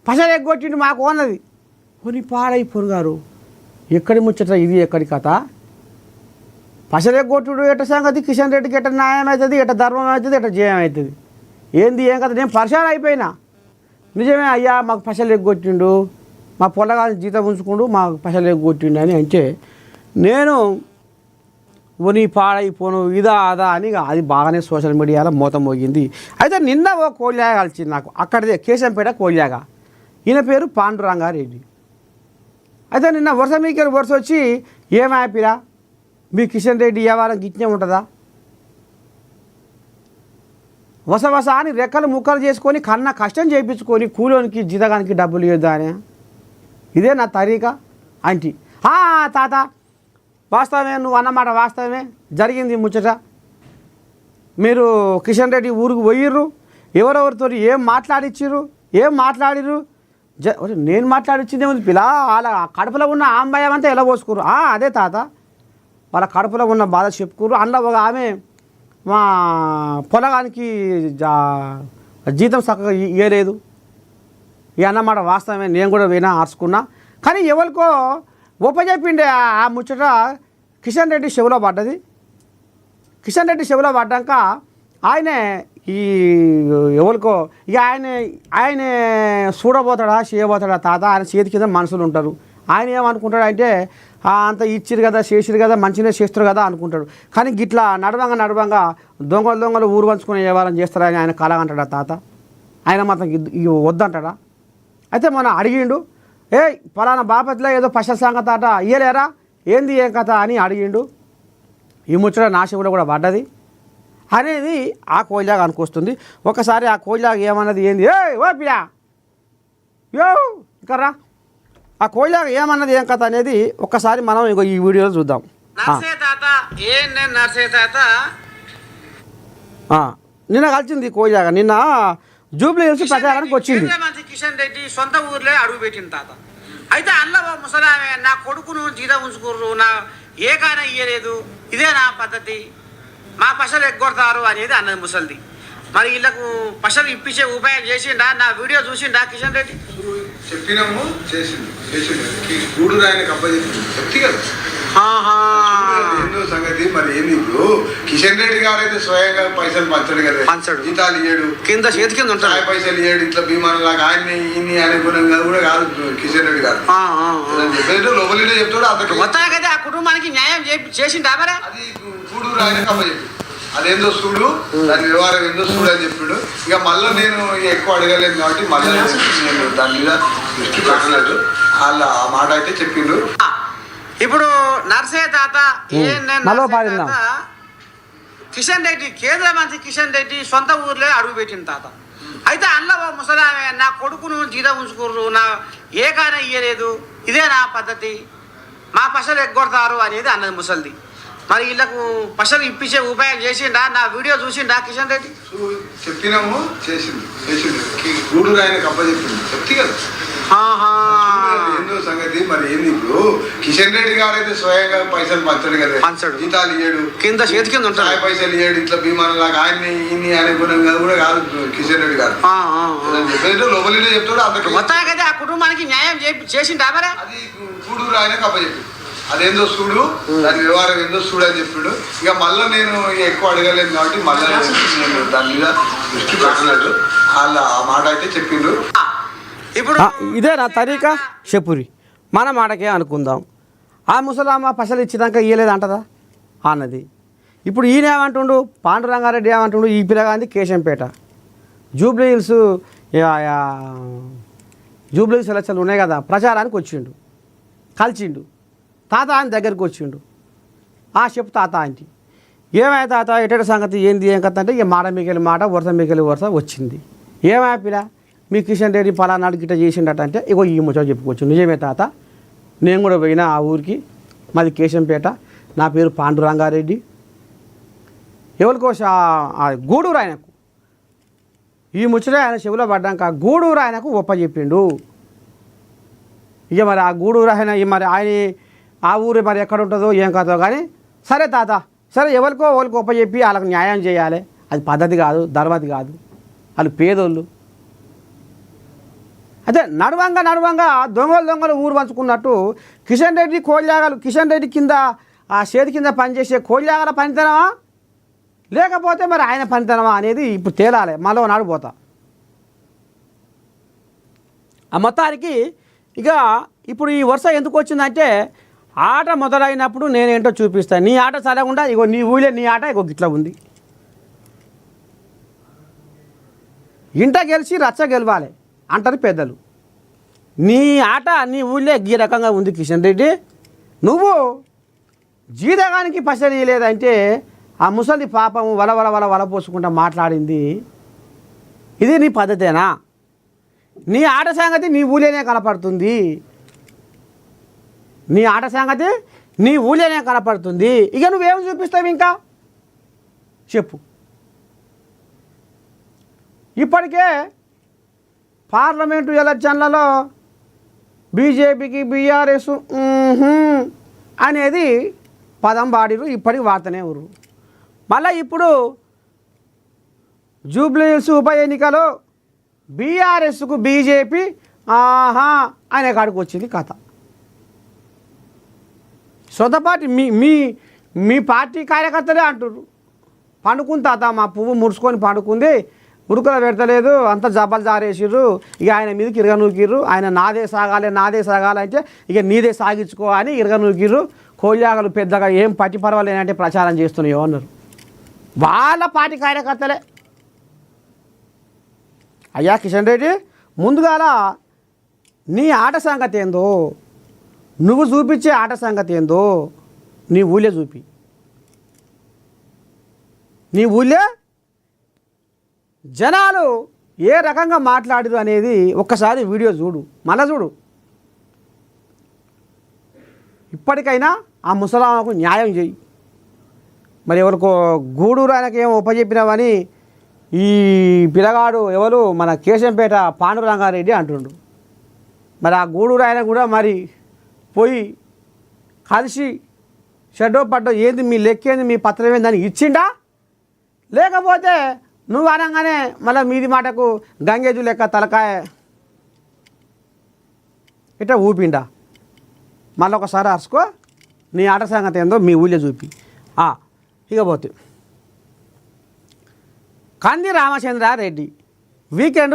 పసలు ఎగ్గొట్టిండు మాకు అన్నది. కొని పాడై పొరుగారు ఎక్కడి ముచ్చట ఇది, ఎక్కడి కథ? పసలు ఎగ్గొట్టుడు ఎట్ట సంగతి? కిషన్ రెడ్డికి ఎట్ట న్యాయం అవుతుంది, ఎట్ట ధర్మం అవుతుంది, ఎట్ట జయం అవుతుంది? ఏంది ఏం కథ? నేను పరిశాన్ అయిపోయినా. నిజమే అయ్యా, మాకు పసలు ఎగ్గొట్టిండు, మా పొలగాని జీతం ఉంచుకుండు, మాకు పసలు ఎగ్గొట్టిండు అని అంటే నేను నీ పాడైపోను ఇదా అదా అని అది బాగానే సోషల్ మీడియాలో మూత మోగింది. అయితే నిన్న ఓ కోళ్ళాగ కలిసింది నాకు, అక్కడిదే కేశంపేట కోళ్ళాగ. ఈయన పేరు పాండురంగారెడ్డి. అయితే నిన్న వరుస మీకు వరుస వచ్చి ఏమాపిరా మీ కిషన్ రెడ్డి వ్యవహారం గిట్నే ఉంటుందా? వస అని రెక్కలు ముక్కలు చేసుకొని కన్నా కష్టం చేయించుకొని కూలోనికి జీతగానికి డబ్బులు ఇవ్వద్దా అని ఇదే నా తరీకా అంటే తాత వాస్తవమే, నువ్వు అన్నమాట వాస్తవమే, జరిగింది ముచ్చట. మీరు కిషన్ రెడ్డి ఊరికి పోయిర్రు, ఎవరెవరితో ఏం మాట్లాడిచ్చిర్రు, ఏం మాట్లాడిర్రు? నేను మాట్లాడిచ్చిందే ఉంది పిల్ల, వాళ్ళ కడుపులో ఉన్న ఆంబయం అంతా ఎలా పోసుకురు? అదే తాత, వాళ్ళ కడుపులో ఉన్న బాధ చెప్పుకురు. అందులో ఒక ఆమె మా పొలగానికి జీతం చక్కగా ఇవ్వలేదు. ఈ అన్నమాట వాస్తవమే, నేను కూడా వినా ఆర్చుకున్నా. కానీ ఎవరికో ఒప్పచెప్పిండే ఆ ముచ్చట కిషన్ రెడ్డి చెవిలో పడ్డది. కిషన్ రెడ్డి చెవిలో పడ్డాక ఆయనే ఈ ఎవరికో ఇక ఆయన చూడబోతాడా చేయబోతాడా తాత? ఆయన చేతి కింద మనుషులు ఉంటారు. ఆయన ఏమనుకుంటాడు అంటే అంత ఇచ్చిరు కదా చేసిరు కదా మంచిగా చేస్తారు కదా అనుకుంటాడు. కానీ గిట్లా నడవంగా దొంగలు ఊరు పంచుకునే వ్యవహారం చేస్తారని ఆయన కలగంటాడా తాత? ఆయన మాత్రం వద్దంటాడా? అయితే మనం అడిగిండు, ఫలానా బాపతిలో ఏదో పశ సంగతి అట ఇయ్యలేరా, ఏంది ఏం కథ అని అడిగిండు. ఈ ముచ్చట నా చెవులో కూడా పడ్డది అనేది ఆ కోయిలాగా అనుకొస్తుంది. ఒకసారి ఆ కోయిలాగా ఏమన్నది ఏంది, ఓ పియా యో ఇంకా రా, ఆ కోయిలాగా ఏమన్నది ఏం కథ అనేది ఒక్కసారి మనం ఇగో ఈ వీడియోలో చూద్దాం. నిన్న కలిసింది కోయిలాగా, నిన్న జూబ్లీ హిల్స్ ప్రచారానికి వచ్చింది. కిషన్ రెడ్డి సొంత ఊర్లే అడుగు పెట్టింది తాత. అయితే అల్ల ముసలామె నా కొడుకును జీతం ఉంచుకుర్రు, నా ఏ కాన ఇయ్యలేదు, ఇదే నా పద్ధతి, మా పసలు ఎగ్గొడతారు అనేది అన్నది ముసలిది. మరి వీళ్ళకు పసలు ఇప్పించే ఉపాయం చేసిండా? నా వీడియో చూసిండా కిషన్ రెడ్డి? చెప్పినాము, చేసిండు గూడు రాయనకి అప్పచెప్పింది చెప్తి కదా సంగతి. మరి ఏంది ఇప్పుడు కిషన్ రెడ్డి గారు అయితే స్వయంగా పైసలు పంచడు కదా, జీతాలు ఇయ్యడు, కింద చేతి కింద ఉంటాయి పైసలు ఇయ్యడు, ఇట్లా భీమాన లాగా ఆయన్ని ఇన్ని అనుగుణంగా కూడా కాదు కిషన్ రెడ్డి గారు. చెప్పేది లోపలినే చెప్తాడు. అతను మొత్తానికైతే ఆ కుటుంబానికి న్యాయం చేసిండా? మరి అది గూడు రాయనకి అప్పచెప్పి అదేందో చూడు, దాని వ్యవహారం ఏందో చూడు అని చెప్పాడు. ఇక మళ్ళీ నేను ఎక్కువ అడగలేదు కాబట్టి మళ్ళీ నేను దాని మీద దృష్టి పెట్టలేదు. వాళ్ళ ఆ మాట అయితే చెప్పిండు. ఇప్పుడు నర్సయ్య తాత కిషన్ రెడ్డి కేంద్ర మంత్రి కిషన్ రెడ్డి సొంత ఊర్లే అడుగు పెట్టింది తాత. అయితే అల్ల ముసలామె నా కొడుకును జీతం ఉంచుకుర్రు, నా ఏ కాన ఇయ్యలేదు, ఇదే నా పద్ధతి, మా పసలు ఎగ్గొడతారు అనేది అన్నది ముసలిది. మరి వీళ్ళకు పసలు ఇప్పించే ఉపాయం చేసిండా? నా వీడియో చూసిండా కిషన్ రెడ్డి? చెప్పినాము, చేసిండు గూడు రాయనకి అప్పచెప్పింది చెప్తి కదా ఏందో సంగతి. మరి ఏంది ఇప్పుడు కిషన్ రెడ్డి గారు అయితే స్వయంగా పైసలు పంచడు కదా, జీతాలు ఇయ్యడు, కింద చేతి కింద ఉంటాయి పైసలు ఇయ్యడు, ఇట్లా భీమాన లాగా ఆయన్ని ఇన్ని అనుగుణంగా కూడా కాదు కిషన్ రెడ్డి గారు. చెప్పేది లోపలినే చెప్తాడు. అతను మొత్తానికైతే ఆ కుటుంబానికి న్యాయం చేసిండా? మరి అది గూడు రాయనకి అప్పచెప్పి అదేందో చూడు, దాని వ్యవహారం ఏందో చూడు అని చెప్పాడు. ఇక మళ్ళీ నేను ఎక్కువ అడగలేదు కాబట్టి మళ్ళీ నేను దాని మీద దృష్టి పెట్టలేదు. వాళ్ళ ఆ మాట అయితే చెప్పిండు. ఇప్పుడు ఇదే నా తరీకా చెప్పురి, మన మాటకే అనుకుందాం. ఆ ముసలామ పసలు ఇచ్చినాక ఇయ్యలేదు అంటదా అన్నది. ఇప్పుడు ఈయన ఏమంటుండు, పాండురంగారెడ్డి ఏమంటుండు, ఈ పిల్లగాంది కేశంపేట జూబ్లీ హిల్స్ ఎలక్షన్లు ఉన్నాయి కదా, ప్రచారానికి వచ్చిండు, కలిసిండు తాత ఆయన దగ్గరికి వచ్చిండు. చెప్పు తాత అంటే ఏమై తాత ఎట సంగతి ఏంది ఏం కథ అంటే ఇక మాట మీకెళ్ళి మాట వరుస మీకెళ్ళి వరుస వచ్చింది. ఏమైపిలా మీ కిషన్ రెడ్డి పలానాడు గిట్ట చేసిండట అంటే ఇగో ఈ ముచ్చట చెప్పుకోవచ్చు. నిజమే తాత, నేను కూడా పోయినా ఆ ఊరికి, మాది కేశంపేట, నా పేరు పాండురంగారెడ్డి. ఎవరికో గూడూరు ఆయనకు ఈ ముచ్చట ఆయన చెవిలో పడ్డాక గూడూరు ఆయనకు ఒప్పచెప్పిండు. ఇక మరి ఆ గూడూరు ఆయన మరి ఆయన ఆ ఊరు మరి ఎక్కడ ఉంటుందో ఏం కాదో కానీ సరే తాత, సరే ఎవరికో ఒప్పచెప్పి వాళ్ళకు న్యాయం చేయాలి, అది పద్ధతి కాదు, ధర్మది కాదు, వాళ్ళు పేదోళ్ళు. అదే నడవంగా దొంగలు ఊరు పంచుకున్నట్టు కిషన్ రెడ్డి కింద ఆ చేతి కింద పనిచేసే కోళ్ళాగల పనితనమా లేకపోతే మరి ఆయన పనితనమా అనేది ఇప్పుడు తేలాలి. మళ్ళీ నాడిపోతా ఆ మొత్తానికి. ఇక ఇప్పుడు ఈ వరుస ఎందుకు వచ్చిందంటే ఆట మొదలైనప్పుడు నేనేంటో చూపిస్తాను. నీ ఆట చదవకుండా ఇగో నీ ఊళ్ళే నీ ఆట ఇగో గిట్లా ఉంది. ఇంట గెలిచి రచ్చ గెలవాలి అంటారు పెద్దలు. నీ ఆట నీ ఊళ్ళే ఈ రకంగా ఉంది కిషన్ రెడ్డి. నువ్వు జీదగానికి పసడి లేదంటే ఆ ముసలి పాపము వల పోసుకుంటా మాట్లాడింది. ఇది నీ పద్ధతేనా? నీ ఆట సంగతి నీ ఊళ్ళోనే కనపడుతుంది. నీ ఆట సంగతి నీ ఊళ్ళోనే కనపడుతుంది. ఇక నువ్వేం చూపిస్తావు ఇంకా చెప్పు. ఇప్పటికే పార్లమెంటు ఎలక్షన్లలో బీజేపీకి బీఆర్ఎస్ అనేది పదం వాడిరు. ఇప్పటికి వార్తనే ఊరు. మళ్ళీ ఇప్పుడు జూబ్లీహిల్స్ ఉప ఎన్నికలో బీఆర్ఎస్కు బీజేపీ ఆహా అనే కాడికి వచ్చింది కథ. సొంత పార్టీ మీ పార్టీ కార్యకర్తలే అంటున్నారు పండుకుని తాత మా పువ్వు ముడుచుకొని పండుకుంది, ఉరుకుల పెడతలేదు, అంత జబ్బలు జారేసిర్రు, ఇక ఆయన మీదకి ఇరగనూకిర్రు, ఆయన నాదే సాగాలి అంటే ఇక నీదే సాగించుకో అని ఇరగనూకిర్రు. కోళ్ళాగలు పెద్దగా ఏం పట్టి పర్వాలేనంటే ప్రచారం చేస్తున్నాయో అన్నారు. వాళ్ళ పార్టీ కార్యకర్తలే. అయ్యా కిషన్ రెడ్డి, ముందుగాల నీ ఆట సంగతి ఏందో, నువ్వు చూపించే ఆట సంగతి ఏందో నీ ఊళ్ళే చూపి. నీ ఊళ్ళే జనాలు ఏ రకంగా మాట్లాడిరు అనేది ఒక్కసారి వీడియో చూడు, మళ్ళా చూడు. ఇప్పటికైనా ఆ ముసలామకు న్యాయం చేయి. మరి ఎవరికో గూడూరు ఆయనకి ఏమో ఉపజెప్పినావని ఈ పిల్లగాడు ఎవరు మన కేశంపేట పాండురంగారెడ్డి అంటుండు. మరి ఆ గూడూరు ఆయన కూడా మరి పోయి కలిసి షెడ్డో పడ్డో ఏంది మీ లెక్కేంది మీ పత్రం ఏంది అని ఇచ్చిండా, లేకపోతే నువ్వు అనగానే మళ్ళీ మీది మాటకు గంగేజు లెక్క తలకాయ ఇట్లా ఊపిండా. మళ్ళీ ఒకసారి అరుచుకో, నీ ఆట సంగతి ఏందో మీ ఊళ్ళో చూపి. ఇకపోతే కంది రామచంద్రారెడ్డి వీకెండ్